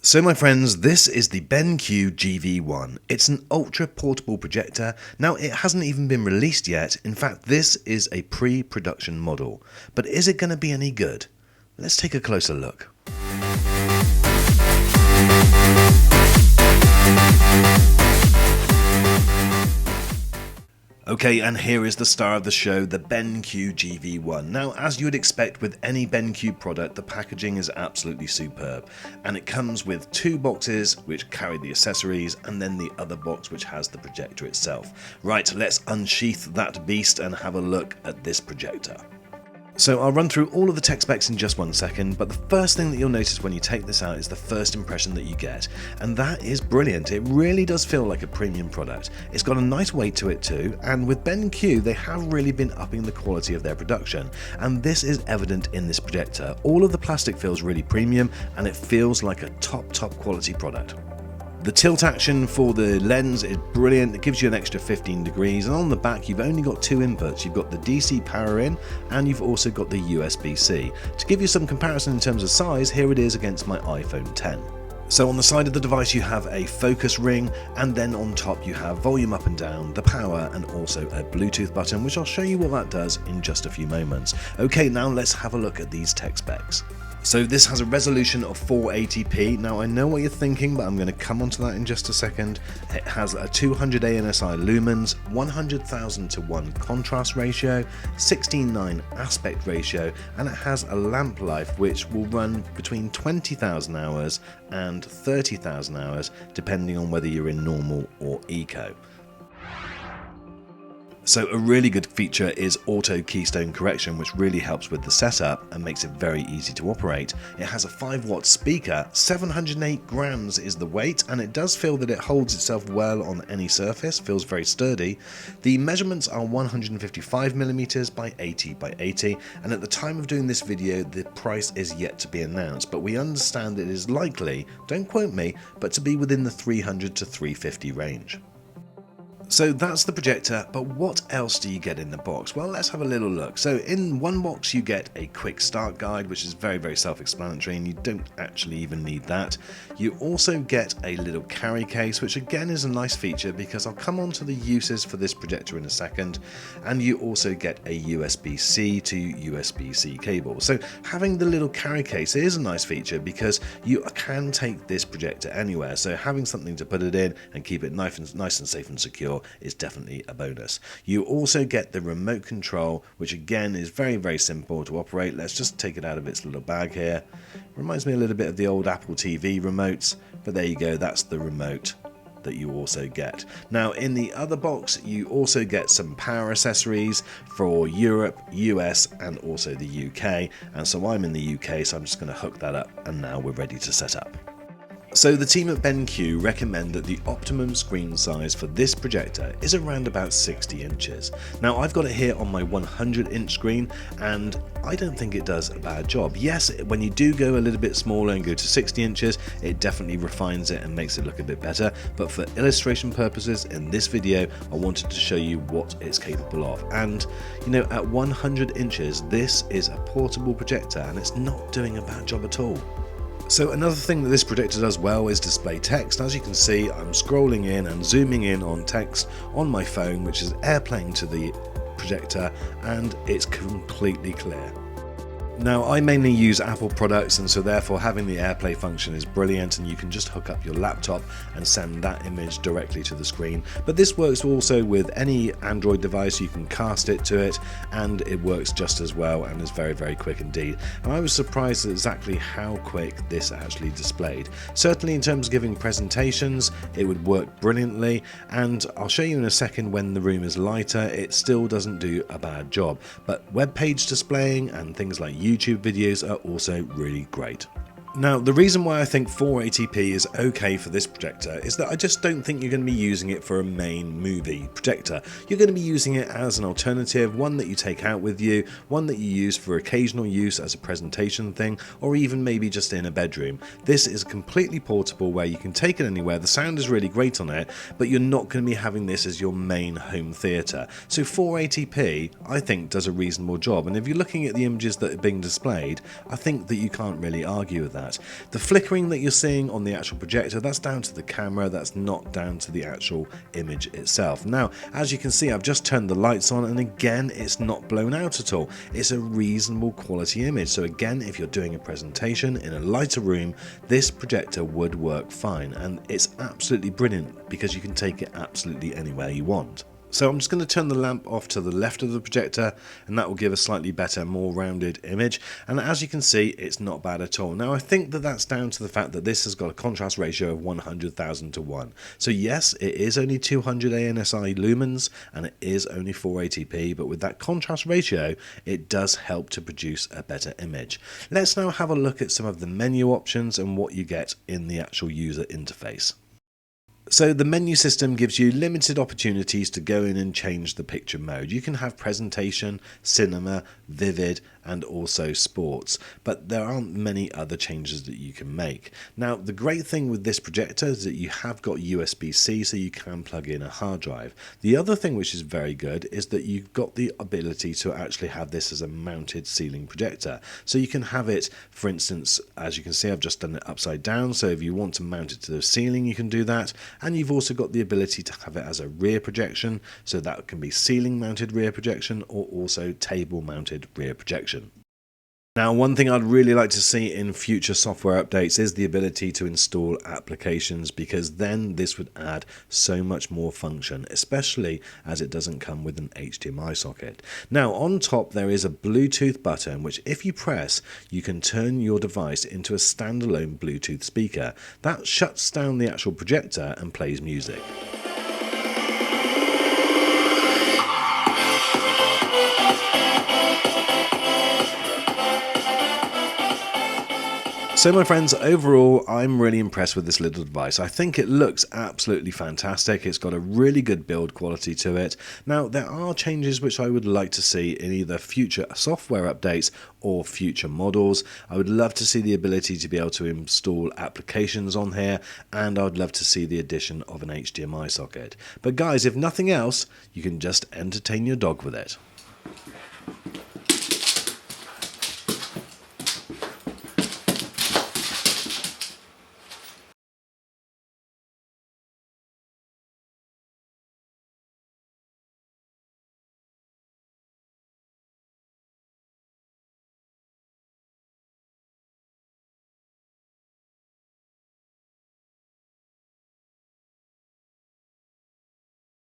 So my friends, this is the BenQ GV1. It's an ultra portable projector. Now it hasn't even been released yet. In fact, this is a pre-production model. But is it going to be any good? Let's take a closer look. Okay, and here is the star of the show, the BenQ GV1. Now, as you would expect with any BenQ product, the packaging is absolutely superb. And it comes with two boxes which carry the accessories, and then the other box which has the projector itself. Right, let's unsheath that beast and have a look at this projector. So I'll run through all of the tech specs in just 1 second, but the first thing that you'll notice when you take this out is the first impression that you get, and that is brilliant. It really does feel like a premium product. It's got a nice weight to it too, and with BenQ they have really been upping the quality of their production, and this is evident in this projector. All of the plastic feels really premium, and it feels like a top quality product. The tilt action for the lens is brilliant. It gives you an extra 15 degrees, and on the back you've only got two inputs. You've got the DC power in, and you've also got the USB-C. To give you some comparison in terms of size, here it is against my iPhone 10. So on the side of the device you have a focus ring, and then on top you have volume up and down, the power, and also a Bluetooth button, which I'll show you what that does in just a few moments. Okay, now let's have a look at these tech specs. So this has a resolution of 480p. Now I know what you're thinking, but I'm going to come onto that in just a second. It has a 200 ANSI lumens, 100,000 to 1 contrast ratio, 16:9 aspect ratio, and it has a lamp life which will run between 20,000 hours and 30,000 hours, depending on whether you're in normal or eco. So a really good feature is auto keystone correction, which really helps with the setup and makes it very easy to operate. It has a 5-watt speaker, 708 grams is the weight, and it does feel that it holds itself well on any surface, feels very sturdy. The measurements are 155mm by 80 by 80, and at the time of doing this video the price is yet to be announced, but we understand it is likely, don't quote me, but to be within the 300 to 350 range. So that's the projector, but what else do you get in the box? Well, let's have a little look. So in one box you get a quick start guide, which is very self-explanatory, and you don't actually even need that. You also get a little carry case, which again is a nice feature because I'll come on to the uses for this projector in a second. And you also get a USB-C to USB-C cable. So having the little carry case is a nice feature because you can take this projector anywhere. So having something to put it in and keep it nice and safe and secure is definitely a bonus. You also get the remote control, which again is very simple to operate. Let's just take it out of its little bag here. Reminds me a little bit of the old Apple TV remotes, but there you go, that's the remote that you also get. Now in the other box you also get some power accessories for Europe, US, and also the UK, and so I'm in the UK, so I'm just going to hook that up, and now we're ready to set up. So the team at BenQ recommend that the optimum screen size for this projector is around about 60 inches. Now I've got it here on my 100-inch screen, and I don't think it does a bad job. Yes, when you do go a little bit smaller and go to 60 inches, it definitely refines it and makes it look a bit better, but for illustration purposes in this video I wanted to show you what it's capable of. And you know, at 100 inches this is a portable projector and it's not doing a bad job at all. So another thing that this projector does well is display text. As you can see, I'm scrolling in and zooming in on text on my phone, which is airplaying to the projector, and it's completely clear. Now I mainly use Apple products, and so therefore having the Airplay function is brilliant, and you can just hook up your laptop and send that image directly to the screen. But this works also with any Android device. You can cast it to it and it works just as well and is very quick indeed. And I was surprised at exactly how quick this actually displayed. Certainly in terms of giving presentations it would work brilliantly, and I'll show you in a second when the room is lighter it still doesn't do a bad job. But web page displaying and things like YouTube videos are also really great. Now, the reason why I think 480p is okay for this projector is that I just don't think you're going to be using it for a main movie projector. You're going to be using it as an alternative, one that you take out with you, one that you use for occasional use as a presentation thing, or even maybe just in a bedroom. This is completely portable where you can take it anywhere. The sound is really great on it, but you're not going to be having this as your main home theatre. So 480p, I think, does a reasonable job. And if you're looking at the images that are being displayed, I think that you can't really argue with that. that. The flickering that you're seeing on the actual projector, that's down to the camera, that's not down to the actual image itself. Now, as you can see, I've just turned the lights on, and again, it's not blown out at all. It's a reasonable quality image. So again, if you're doing a presentation in a lighter room, this projector would work fine, and it's absolutely brilliant because you can take it absolutely anywhere you want. So I'm just going to turn the lamp off to the left of the projector, and that will give a slightly better, more rounded image. And as you can see, it's not bad at all. Now, I think that that's down to the fact that this has got a contrast ratio of 100,000 to 1. So yes, it is only 200 ANSI lumens, and it is only 480p, but with that contrast ratio, it does help to produce a better image. Let's now have a look at some of the menu options and what you get in the actual user interface. So the menu system gives you limited opportunities to go in and change the picture mode. You can have presentation, cinema, vivid, and also sports, but there aren't many other changes that you can make. Now, the great thing with this projector is that you have got USB-C, so you can plug in a hard drive. The other thing which is very good is that you've got the ability to actually have this as a mounted ceiling projector. So you can have it, for instance, as you can see, I've just done it upside down, so if you want to mount it to the ceiling, you can do that. And you've also got the ability to have it as a rear projection, so that can be ceiling mounted rear projection or also table mounted rear projection. Now, one thing I'd really like to see in future software updates is the ability to install applications, because then this would add so much more function, especially as it doesn't come with an HDMI socket. Now, on top there is a Bluetooth button, which if you press, you can turn your device into a standalone Bluetooth speaker. That shuts down the actual projector and plays music. So my friends, overall, I'm really impressed with this little device. I think it looks absolutely fantastic. It's got a really good build quality to it. Now, there are changes which I would like to see in either future software updates or future models. I would love to see the ability to be able to install applications on here, and I would love to see the addition of an HDMI socket. But guys, if nothing else, you can just entertain your dog with it.